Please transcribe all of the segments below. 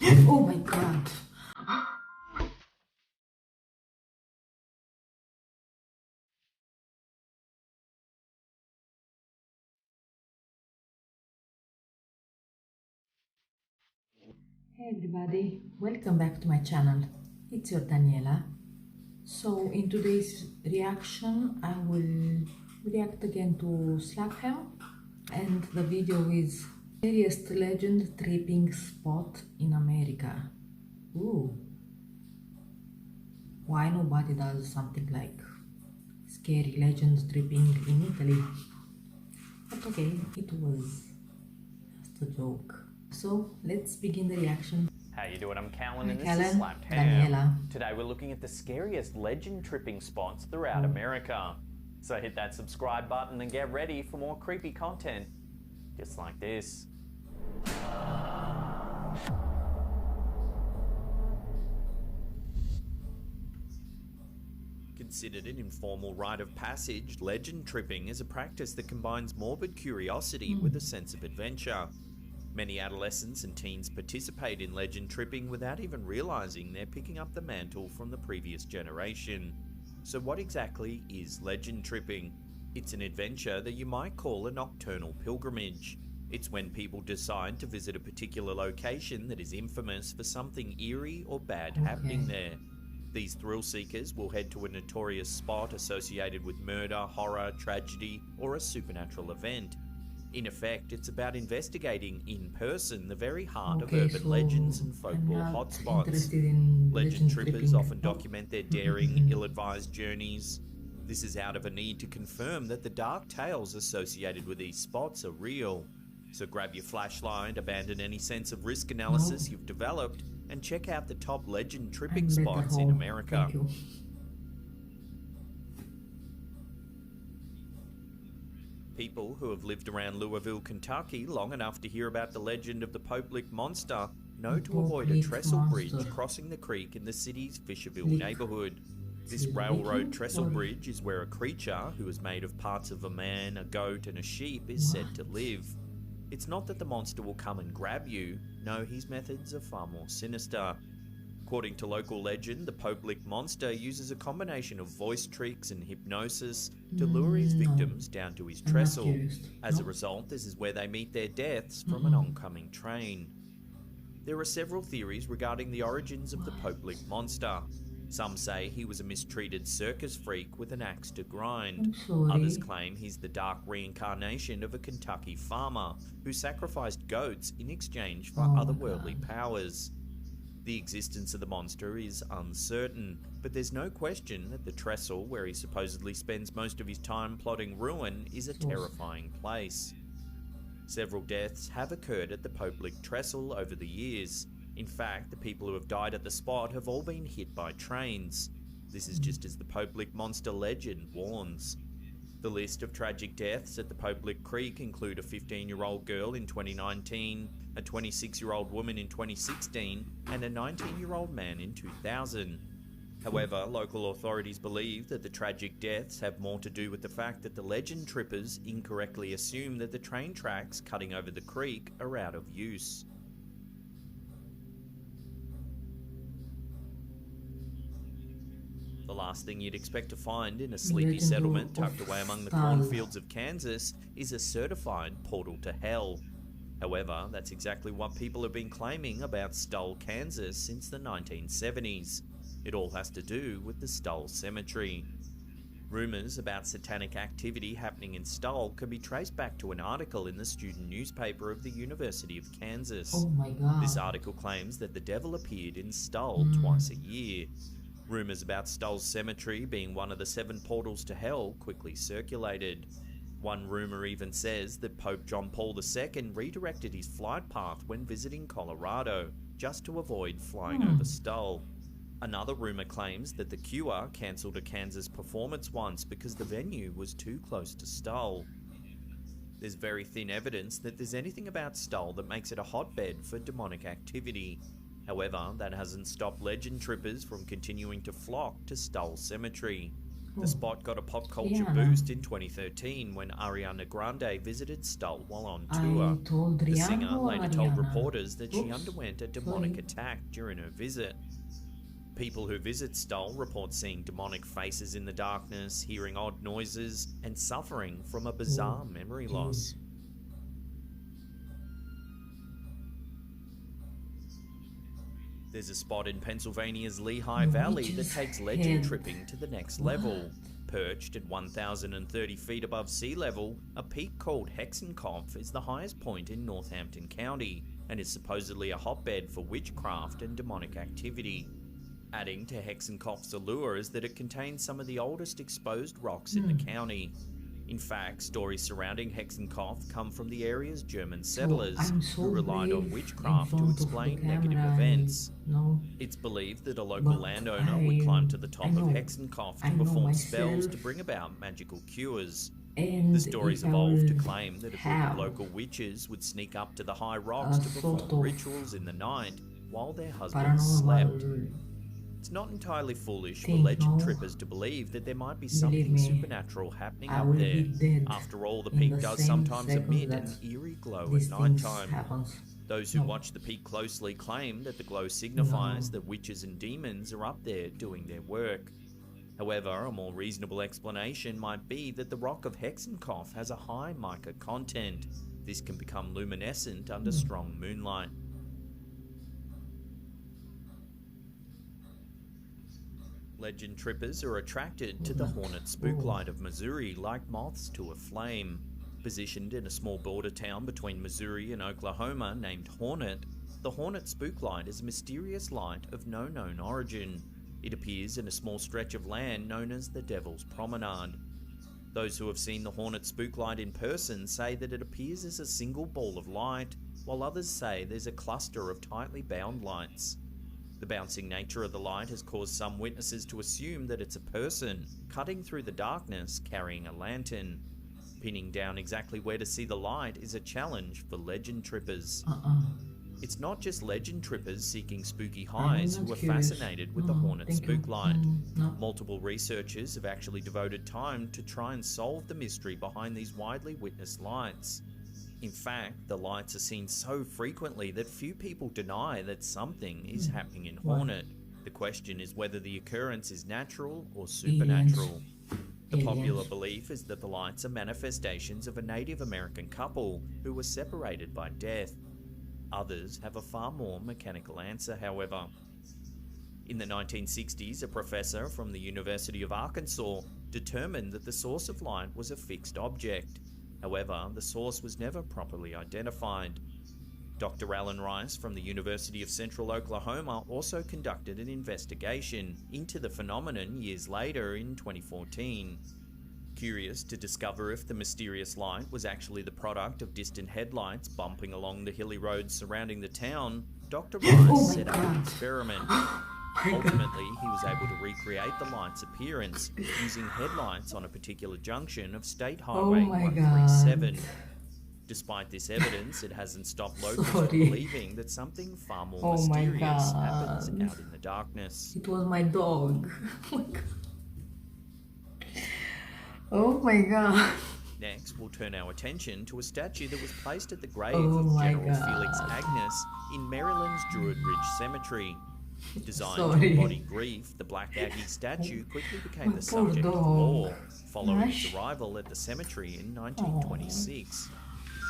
Oh my god. Hey everybody, welcome back to my channel. It's your Daniela. So in today's reaction, I will react again to Slackham, and the video is Scariest Legend Tripping Spot in America. Ooh, why nobody does something like scary legend tripping in Italy? But okay, it was just a joke. So let's begin the reaction. How you doing? I'm Callan and this Callan, is Slapped Daniela. Today we're looking at the scariest legend tripping spots throughout America. So hit that subscribe button and get ready for more creepy content just like this. Considered an informal rite of passage, legend tripping is a practice that combines morbid curiosity with a sense of adventure. Many adolescents and teens participate in legend tripping without even realizing they're picking up the mantle from the previous generation. So what exactly is legend tripping? It's an adventure that you might call a nocturnal pilgrimage. It's when people decide to visit a particular location that is infamous for something eerie or bad happening there. These thrill seekers will head to a notorious spot associated with murder, horror, tragedy, or a supernatural event. In effect, it's about investigating in person the very heart of urban legends and folklore hotspots. Legend trippers often document their daring, ill-advised journeys. This is out of a need to confirm that the dark tales associated with these spots are real. So grab your flashlight, abandon any sense of risk analysis you've developed, and check out the top legend tripping spots in America. Thank you. People who have lived around Louisville, Kentucky long enough to hear about the legend of the Pope Monster know to avoid a trestle bridge crossing the creek in the city's Fisherville neighborhood. This railroad trestle bridge is where a creature who is made of parts of a man, a goat, and a sheep is said to live. It's not that the monster will come and grab you, no, his methods are far more sinister. According to local legend, the Pope Monster uses a combination of voice tricks and hypnosis to lure his victims down to his trestle. As a result, this is where they meet their deaths from an oncoming train. There are several theories regarding the origins of the Pope Monster. Some say he was a mistreated circus freak with an axe to grind. Others claim he's the dark reincarnation of a Kentucky farmer who sacrificed goats in exchange for otherworldly powers. The existence of the monster is uncertain, but there's no question that the trestle, where he supposedly spends most of his time plotting ruin, is a terrifying place. Several deaths have occurred at the Pope trestle over the years. In fact, the people who have died at the spot have all been hit by trains. This is just as the Pope monster legend warns. The list of tragic deaths at the Pope Creek include a 15-year-old girl in 2019, a 26-year-old woman in 2016, and a 19-year-old man in 2000. However, local authorities believe that the tragic deaths have more to do with the fact that the legend trippers incorrectly assume that the train tracks cutting over the creek are out of use. The last thing you'd expect to find in a sleepy settlement tucked away among the cornfields of Kansas is a certified portal to hell. However, that's exactly what people have been claiming about Stull, Kansas since the 1970s. It all has to do with the Stull Cemetery. Rumors about satanic activity happening in Stull can be traced back to an article in the student newspaper of the University of Kansas. Oh my God. This article claims that the devil appeared in Stull twice a year. Rumors about Stull's cemetery being one of the 7 portals to hell quickly circulated. One rumor even says that Pope John Paul II redirected his flight path when visiting Colorado, just to avoid flying over Stull. Another rumor claims that The Cure cancelled a Kansas performance once because the venue was too close to Stull. There's very thin evidence that there's anything about Stull that makes it a hotbed for demonic activity. However, that hasn't stopped legend trippers from continuing to flock to Stull Cemetery. The spot got a pop culture boost in 2013 when Ariana Grande visited Stull while on tour. I told The Rihanna singer or later told Ariana? reporters that she Oops, underwent a demonic sorry. attack during her visit. People who visit Stull report seeing demonic faces in the darkness, hearing odd noises, and suffering from a bizarre memory loss. There's a spot in Pennsylvania's Lehigh Valley that takes legend tripping to the next level. Perched at 1,030 feet above sea level, a peak called Hexenkopf is the highest point in Northampton County and is supposedly a hotbed for witchcraft and demonic activity. Adding to Hexenkopf's allure is that it contains some of the oldest exposed rocks in the county. In fact, stories surrounding Hexenkopf come from the area's German settlers, who relied on witchcraft to explain negative events. It's believed that a local landowner would climb to the top of Hexenkopf to perform spells to bring about magical cures. The stories evolved to claim that a group of local witches would sneak up to the high rocks to perform rituals in the night while their husbands slept. It's not entirely foolish for legend trippers to believe that there might be something supernatural happening up there. After all, the peak does sometimes emit an eerie glow at nighttime. Those who watch the peak closely claim that the glow signifies that witches and demons are up there doing their work. However, a more reasonable explanation might be that the rock of Hexenkopf has a high mica content. This can become luminescent under strong moonlight. Legend trippers are attracted to the Hornet Spooklight of Missouri like moths to a flame. Positioned in a small border town between Missouri and Oklahoma named Hornet, the Hornet Spooklight is a mysterious light of no known origin. It appears in a small stretch of land known as the Devil's Promenade. Those who have seen the Hornet Spooklight in person say that it appears as a single ball of light, while others say there's a cluster of tightly bound lights. The bouncing nature of the light has caused some witnesses to assume that it's a person cutting through the darkness carrying a lantern. Pinning down exactly where to see the light is a challenge for legend trippers. It's not just legend trippers seeking spooky highs who are fascinated with the Hornet Spooklight. Multiple researchers have actually devoted time to try and solve the mystery behind these widely witnessed lights. In fact, the lights are seen so frequently that few people deny that something is happening in Hornet. The question is whether the occurrence is natural or supernatural. The popular belief is that the lights are manifestations of a Native American couple who were separated by death. Others have a far more mechanical answer, however. In the 1960s, a professor from the University of Arkansas determined that the source of light was a fixed object. However, the source was never properly identified. Dr. Alan Rice from the University of Central Oklahoma also conducted an investigation into the phenomenon years later in 2014. Curious to discover if the mysterious light was actually the product of distant headlights bumping along the hilly roads surrounding the town, Dr. Rice set up an experiment. Ultimately, he was able to recreate the light's appearance using headlights on a particular junction of State Highway 137. Despite this evidence, it hasn't stopped locals from believing that something far more mysterious happens out in the darkness. It was my dog. Oh my god. Next, we'll turn our attention to a statue that was placed at the grave of General Felix Agnes in Maryland's Druid Ridge Cemetery. Designed to embody grief, the Black Aggie statue quickly became the subject of law, following its arrival at the cemetery in 1926.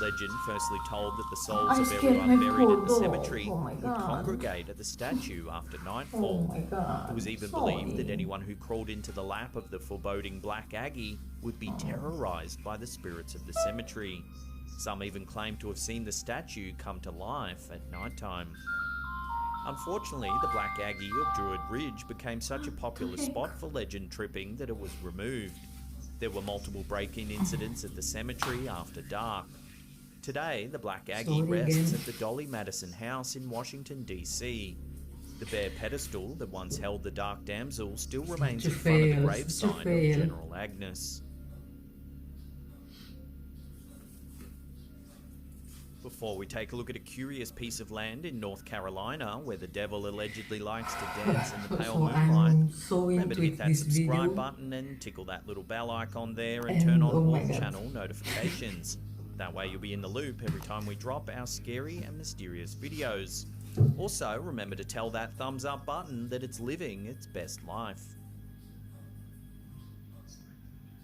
Legend firstly told that the souls of everyone buried at the cemetery would congregate at the statue after nightfall. It was even believed that anyone who crawled into the lap of the foreboding Black Aggie would be terrorized by the spirits of the cemetery. Some even claimed to have seen the statue come to life at nighttime. Unfortunately, the Black Aggie of Druid Ridge became such a popular spot for legend tripping that it was removed. There were multiple break-in incidents at the cemetery after dark. Today, the Black Aggie rests at the Dolly Madison House in Washington, D.C. The bare pedestal that once held the Dark Damsel still remains in front of the gravesite of General Agnes. Before we take a look at a curious piece of land in North Carolina where the devil allegedly likes to dance in the pale So moonlight, I'm so remember to hit into that this subscribe video, button and tickle that little bell icon there and turn and on oh my all god. channel notifications. That way you'll be in the loop every time we drop our scary and mysterious videos. Also, remember to tell that thumbs up button that it's living its best life.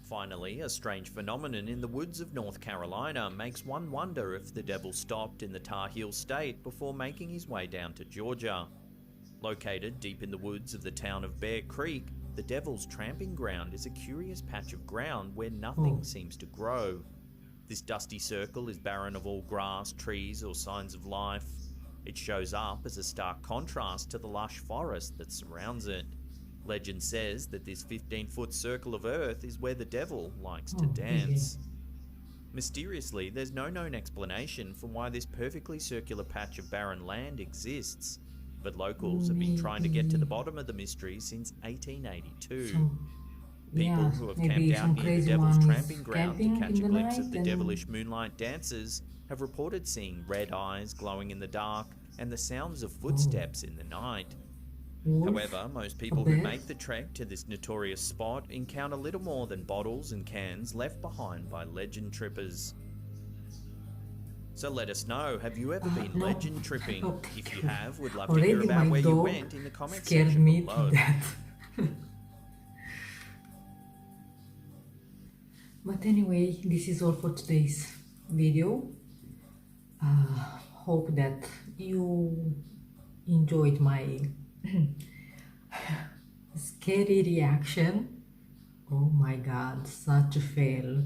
Finally, a strange phenomenon in the woods of North Carolina makes one wonder if the devil stopped in the Tar Heel state before making his way down to Georgia. Located deep in the woods of the town of Bear Creek, the devil's tramping ground is a curious patch of ground where nothing seems to grow. This dusty circle is barren of all grass, trees, or signs of life. It shows up as a stark contrast to the lush forest that surrounds it. Legend says that this 15-foot circle of earth is where the devil likes to dance. Mysteriously, there's no known explanation for why this perfectly circular patch of barren land exists, but locals have been trying to get to the bottom of the mystery since 1882. People who have camped out near the devil's tramping ground to catch a glimpse of the devilish moonlight dances have reported seeing red eyes glowing in the dark and the sounds of footsteps in the night. However, most people who make the trek to this notorious spot encounter little more than bottles and cans left behind by legend trippers. So let us know, have you ever been legend tripping? If you have, we'd love to hear about where you went in the comment section below. But anyway, this is all for today's video. Hope that you enjoyed my scary reaction. Oh my god, such a fail.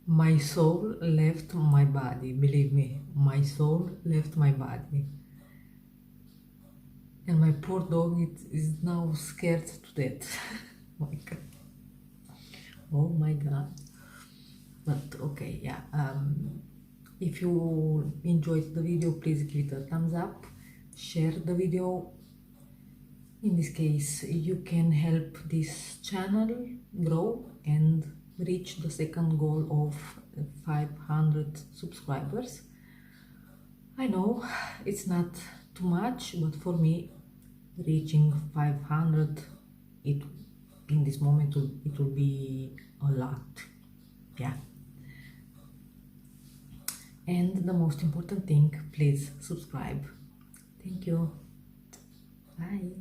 My soul left my body, believe me, my soul left my body. And my poor dog is now scared to death. Oh my god. Oh my god. But okay, yeah. If you enjoyed the video, please give it a thumbs up, share the video. In this case, you can help this channel grow and reach the second goal of 500 subscribers. I know it's not too much, but for me, reaching 500, in this moment, it will be a lot. Yeah. And the most important thing, please subscribe. Thank you. Bye.